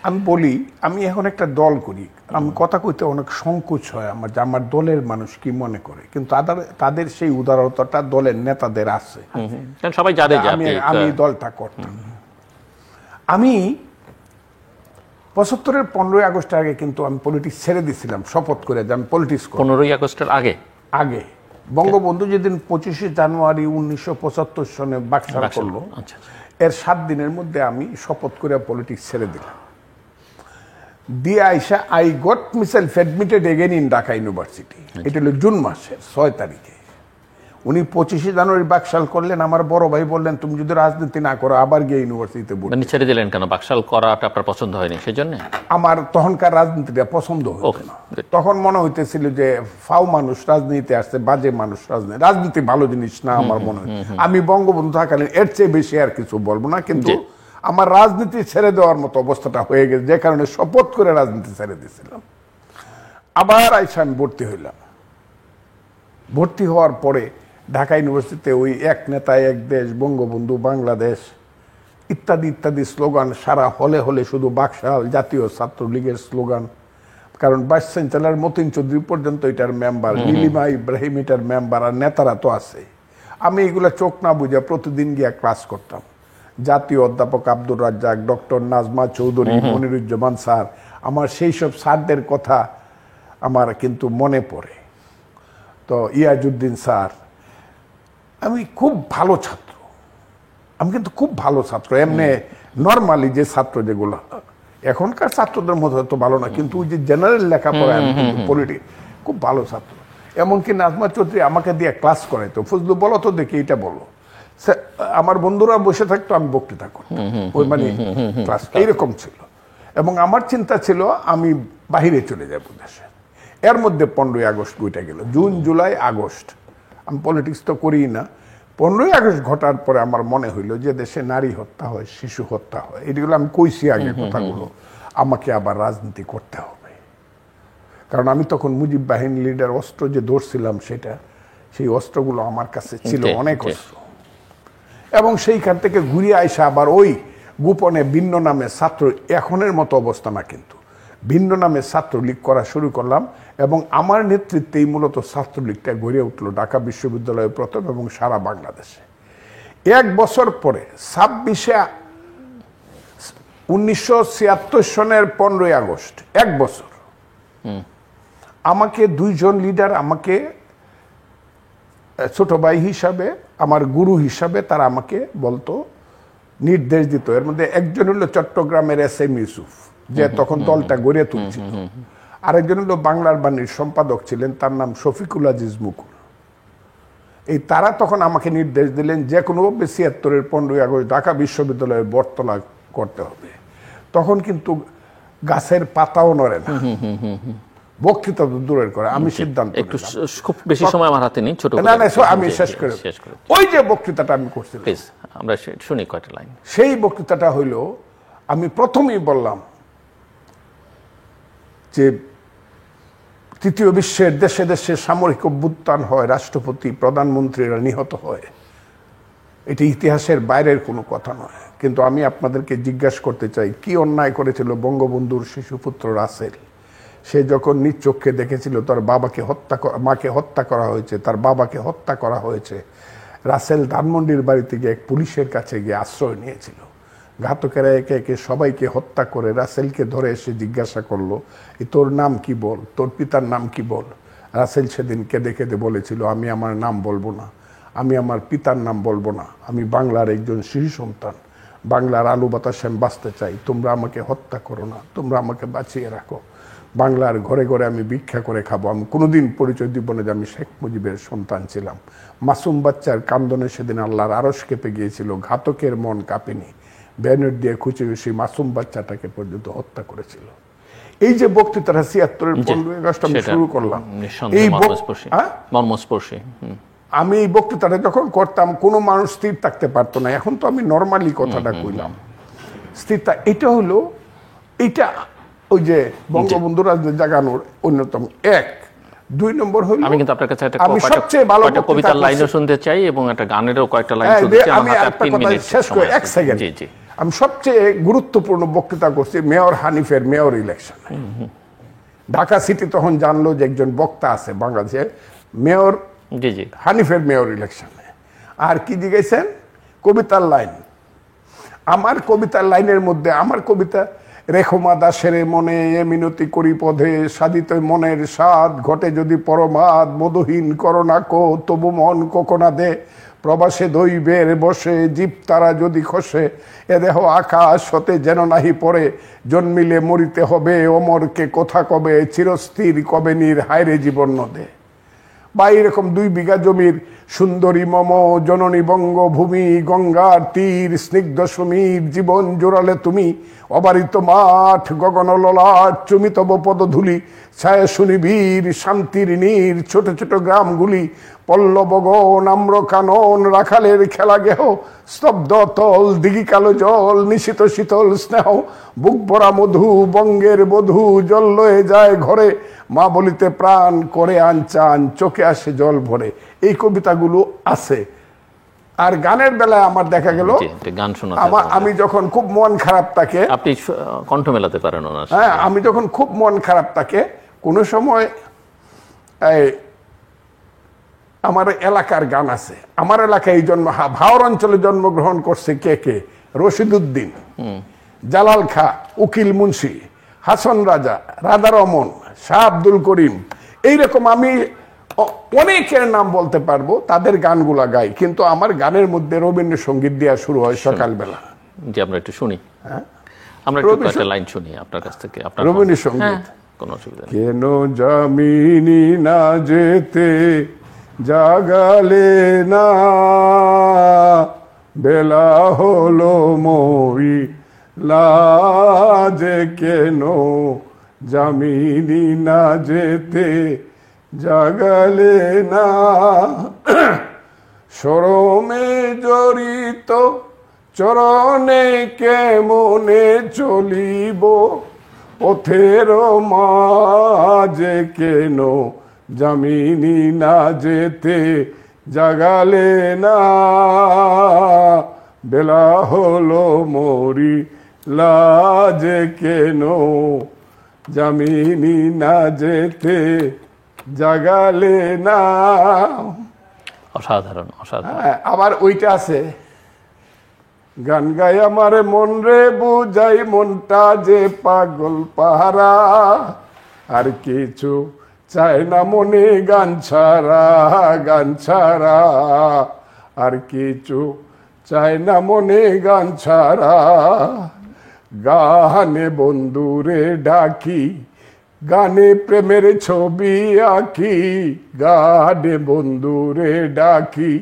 আমি বলি, আমি এখন একটা দল করি, আমি কথা কইতে অনেক সংকোচ হয় আমার, যে আমার দলের মানুষ কি মনে করে, কিন্তু তাদের সেই উদারতাটা দলের নেতাদের আছে, সবাই জানে যে আমি দলটা করতাম। আমি ৭৫-এর ১৫ই আগস্টের আগে কিন্তু আমি পলিটিক্স ছেড়ে দিয়েছিলাম শপথ করে, যে আমি পলিটিক্স করব। ১৫ই আগস্টের আগে বঙ্গবন্ধু যেদিন ২৫শে জানুয়ারি ১৯৭৫ সনে বাকশাল করলো, এর ৭ দিনের মধ্যে আমি শপথ করে পলিটিক্স ছেড়ে দিলাম। দিয়ে আইসা I got myself admitted again in Dhaka university. এটা হলো জুন মাসের ৬ তারিখে। উনি ২৫শে জানুয়ারি বাকশাল করলেন, আমার বড় ভাই বললেন তুমি যদি রাজনীতি না করো আবার গিয়ে ইউনিভার্সিটিতে ভর্তি। ছেড়ে দিলেন কেন? বাকশাল করাটা আপনার পছন্দ হয়নি সেজন্য? আমার তখনকার রাজনীতিটা পছন্দ হতো না। তখন মনে হইতেছিল যে ফাও মানুষ রাজনীতিতে আসছে, বাজে মানুষ রাজনীতি ভালো জিনিস না আমার মনে হয়। আমি বঙ্গবন্ধু থাকালীন এর চেয়ে বেশি আর কিছু বলবো না, কিন্তু আমার রাজনীতি ছেড়ে দেওয়ার মতো অবস্থাটা হয়ে গেছে, যে কারণে শপথ করে রাজনীতি ছেড়ে দিয়েছিলাম। আবার আইসা আমি ভর্তি হইলাম। ভর্তি হওয়ার পরে ঢাকা ইউনিভার্সিটিতে ওই এক নেতা এক দেশ, বঙ্গবন্ধু বাংলাদেশ ইত্যাদি ইত্যাদি স্লোগান, সারা হলে হলে শুধু বাকশাল জাতীয় ছাত্রলীগের স্লোগান। কারণ ভাইস চ্যান্সেলর মতিন চৌধুরী পর্যন্ত এটার মেম্বার, নীলিমা ইব্রাহিম এটার মেম্বার, আর নেতারা তো আছে। আমি এগুলা চোখ না বুঝা প্রতিদিন গিয়া ক্লাস করতাম। জাতীয় অধ্যাপক আব্দুর রাজ্জাক, ডক্টর নাজমা চৌধুরী, মনিরুজ্জামান স্যার, আমার সেই সব স্যারদের কথা আমার কিন্তু মনে পড়ে। তো ইয়াজউদ্দিন স্যার, আমি খুব ভালো ছাত্র, আমি কিন্তু খুব ভালো ছাত্র, এমনি নর্মালি যে ছাত্র যেগুলো, এখনকার ছাত্রদের মতো হয়তো ভালো না, কিন্তু ওই যে জেনারেল লেখাপড়া পলিটিক্স খুব ভালো ছাত্র। এমনকি নাজমা চৌধুরী আমাকে দিয়ে ক্লাস করাইতো, ফজলু বলো তো দেখি এটা বলো। আমার বন্ধুরা বসে থাকতো, আমি বক্তৃতা করতাম, ওই মানে ক্লাস এইরকম ছিল। এবং আমার চিন্তা ছিল আমি বাহিরে চলে যাবো দেশে। এর মধ্যে 15ই আগস্ট বইটা গেল, জুন জুলাই আগস্ট, আমি পলিটিক্স তো করি না। 15ই আগস্ট ঘটার পরে আমার মনে হইল যে দেশে নারী হত্যা হয়, শিশু হত্যা হয়, এগুলো আমি কইছি আগে কথাগুলো, আমাকে আবার রাজনীতি করতে হবে। কারণ আমি তখন মুজিব বাহিনী লিডার, অস্ত্র যে ধরছিলাম সেটা, সেই অস্ত্রগুলো আমার কাছে ছিল, অনেক অস্ত্র। এবং সেইখান থেকে ঘুরে আইসা আবার ওই গোপনে ভিন্ন নামে ছাত্র, এখনের মতো অবস্থা না কিন্তু, ভিন্ন নামে ছাত্রলীগ করা শুরু করলাম। এবং আমার নেতৃত্বেই মূলত ছাত্রলীগটা গড়ে উঠলো ঢাকা বিশ্ববিদ্যালয়ে প্রথম এবং সারা বাংলাদেশে। 1 বছর পরে 1976 সনের 15ই আগস্ট, 1 বছর, আমাকে 2 জন লিডার আমাকে ছোট ভাই হিসাবে, আমার গুরু হিসাবে তারা আমাকে বলতো, নির্দেশ দিত। এর মধ্যে একজন হলো চট্টগ্রামের SM ইউসুফ, যে তখন দলটা গড়ে তুলছিল। আরেকজন হলো বাংলার বাণীর সম্পাদক ছিলেন, তার নাম শফিকুল আজিজ মুকুল। এই তারা তখন আমাকে নির্দেশ দিলেন যে কোনোভাবে 76-এর 15ই আগস্ট ঢাকা বিশ্ববিদ্যালয়ের বটতলা করতে হবে। তখন কিন্তু গাছের পাতাও নড়ে না, বক্তৃতা দূরের করে। আমি সিদ্ধান্ত, একটু খুব বেশি সময় আমার হাতে নেই, ছোট না আমি শেষ করে, ওই যে বক্তৃতাটা আমি করছিলাম, আমরা শুনি কয়টা লাইন। সেই বক্তৃতাটা হইল, আমি প্রথমেই বললাম যে তৃতীয় বিশ্বের দেশে দেশে সামরিক অভ্যুত্থান হয়, রাষ্ট্রপতি প্রধানমন্ত্রীরা নিহত হয়, এটি ইতিহাসের বাইরের কোনো কথা নয়। কিন্তু আমি আপনাদেরকে জিজ্ঞাসা করতে চাই, কি অন্যায় করেছিল বঙ্গবন্ধুর শিশুপুত্র রাসেল? সে যখন নিজ চোখে দেখেছিল তার মাকে হত্যা করা হয়েছে, তার বাবাকে হত্যা করা হয়েছে, রাসেল ধানমন্ডির বাড়িতে গিয়ে এক পুলিশের কাছে গিয়ে আশ্রয় নিয়েছিল। ঘাতকেরা একে একে সবাইকে হত্যা করে রাসেলকে ধরে এসে জিজ্ঞাসা করলো, তোর নাম কি বল, তোর পিতার নাম কি বল। রাসেল সেদিন কেঁদে কেঁদে বলেছিল, আমি আমার নাম বলবো না, আমি আমার পিতার নাম বলবো না, আমি বাংলার একজন শিশু সন্তান, বাংলার আলো বাতাসে আমি বাঁচতে চাই, তোমরা আমাকে হত্যা করো না, তোমরা আমাকে বাঁচিয়ে রাখো, বাংলার ঘরে ঘরে আমি ভিক্ষা করে খাবো, আমি কোনোদিন পরিচয় দিব না যে আমি শেখ মুজিবের সন্তান ছিলাম। মাসুম বাচ্চার কান্দনে সেদিন আল্লাহর আরশ কেঁপে গিয়েছিল, ঘাতকের মন কাঁপেনি, ব্যানার দিয়ে খুঁজে সেই মাসুম বাচ্চাটাকে পর্যন্ত হত্যা করেছিল। এই যে বক্তৃতাটা 76-এর 15ই আগস্ট আমি শুরু করলাম, এই মর্মস্পর্শী। আমি এই বক্তৃতাটা যখন করতাম কোনো মানুষ স্থির থাকতে পারতো না। এখন তো আমি নর্মালি কথাটা কইলাম, স্থিরতা। এটা হলো, এটা ওই যে বঙ্গবন্ধু রাজনীতি জাগানোর অন্যতম 1। 2 নম্বর হলো, আমি কিন্তু আপনার কাছে আমি সবচেয়ে ভালো কবিতার লাইনও শুনতে চাই এবং একটা গানেরও কয়েকটা লাইন শুনতে চাই। আমি একটা কথা শেষ করে 1 সেকেন্ড, আমি সবচেয়ে গুরুত্বপূর্ণ বক্তৃতা করছি মেয়র হানিফের মেয়র ইলেকশনে। ঢাকা সিটি তখন জানলো যে একজন বক্তা আছে বাংলাদেশে, মেয়র জি জি হানিফের মেয়র ইলেকশনে। আর কি জিজ্ঞেসেন? কবিতার লাইন। আমার কবিতার লাইনের মধ্যে আমার কবিতা, রেখমা দাসের মনে এ মিনতি করি পদে, সাধিত মনের স্বাদ ঘটে যদি পরমাদ, মধুহীন করোনা কো তবু মন কোকোনা দে, প্রবাসে দৈবের বসে জীব তারা যদি খসে, এ দেহ আকাশ হতে যেন নাহি পড়ে, জন্মিলে মরিতে হবে অমরকে কথা কবে, চিরস্থির কবে নীর হায়রে জীবন নদে। বা এরকম 2 বিঘা জমির সুন্দরী মম জননী বঙ্গভূমি, গঙ্গার তীর স্নিগ্ধ সমীর, জীবন জোড়ালে তুমি অবারিত মাঠ, গগন ললাট চুমিতব পদধূলি, ছায়া শুনিবীর শান্তির নীর, ছোট ছোট গ্রামগুলি পল্লব গণ আম্র কানন, রাখালের খেলা গেহ স্তব্ধ তল, দিঘি কালো জল নিশিত শীতল স্নেহ, বুক ভরা মধু বঙ্গের বধূ, জল লয়ে যায় ঘরে, মা বলিতে প্রাণ করে আনচান, চোখে আসে জল ভরে। এই কবিতাগুলো আছে। আর গানের বেলায় আমার দেখা গেল গান শোনা, আমি যখন খুব মন খারাপ থাকে, আপনি কণ্ঠ মেলাতে পারেন ওনার। হ্যাঁ, আমি যখন খুব মন খারাপ থাকে, কোনো সময় আমার এলাকার গান আছে। আমার এলাকায় ভাওর অঞ্চলে জন্মগ্রহণ করছে কে কে? রশিদ উদ্দিন, জালাল খা, উকিল মুন্সি, হাসন রাজা, রাধা রমন, শাহ আব্দুল করিম, এইরকম আমি অনেকের নাম বলতে পারবো, তাদের গানগুলা গাই। কিন্তু আমার গানের মধ্যে রবীন্দ্রসঙ্গীত দেওয়া শুরু হয় সকালবেলা। জি, আমরা একটু শুনি। আমরা একটু একটা লাইন শুনি আপনার কাছ থেকে, আপনার রবীন্দ্রসঙ্গীত। কোনো অসুবিধা নেই। কেন জামিনী না যেতে জাগালে না, বেলা হলো মই লাজে, কেন জামিনী না যেতে জাগালে না, শরমে জড়িত চরণে কেমনে চলিব, পথের মাঝে কেন জামিনী না যেতে জাগালে না, বেলা হলো মরি লাজে, কেন জামিনী না যেতে জাগালে না। অসাধারণ, অসাধারণ। আবার ওইটা আছে, গান গাই আমার মন রে বুঝাই, মনটা যে পাগল পাহারা, আর কিছু চাই না মনে গান ছাড়া, গান ছাড়া আর কিছু চাই না মনে গান ছাড়া, গানে বন্ধুরে ডাকি, গানে প্রেমের ছবি আঁকি, গানে বন্ধুরে ডাকি।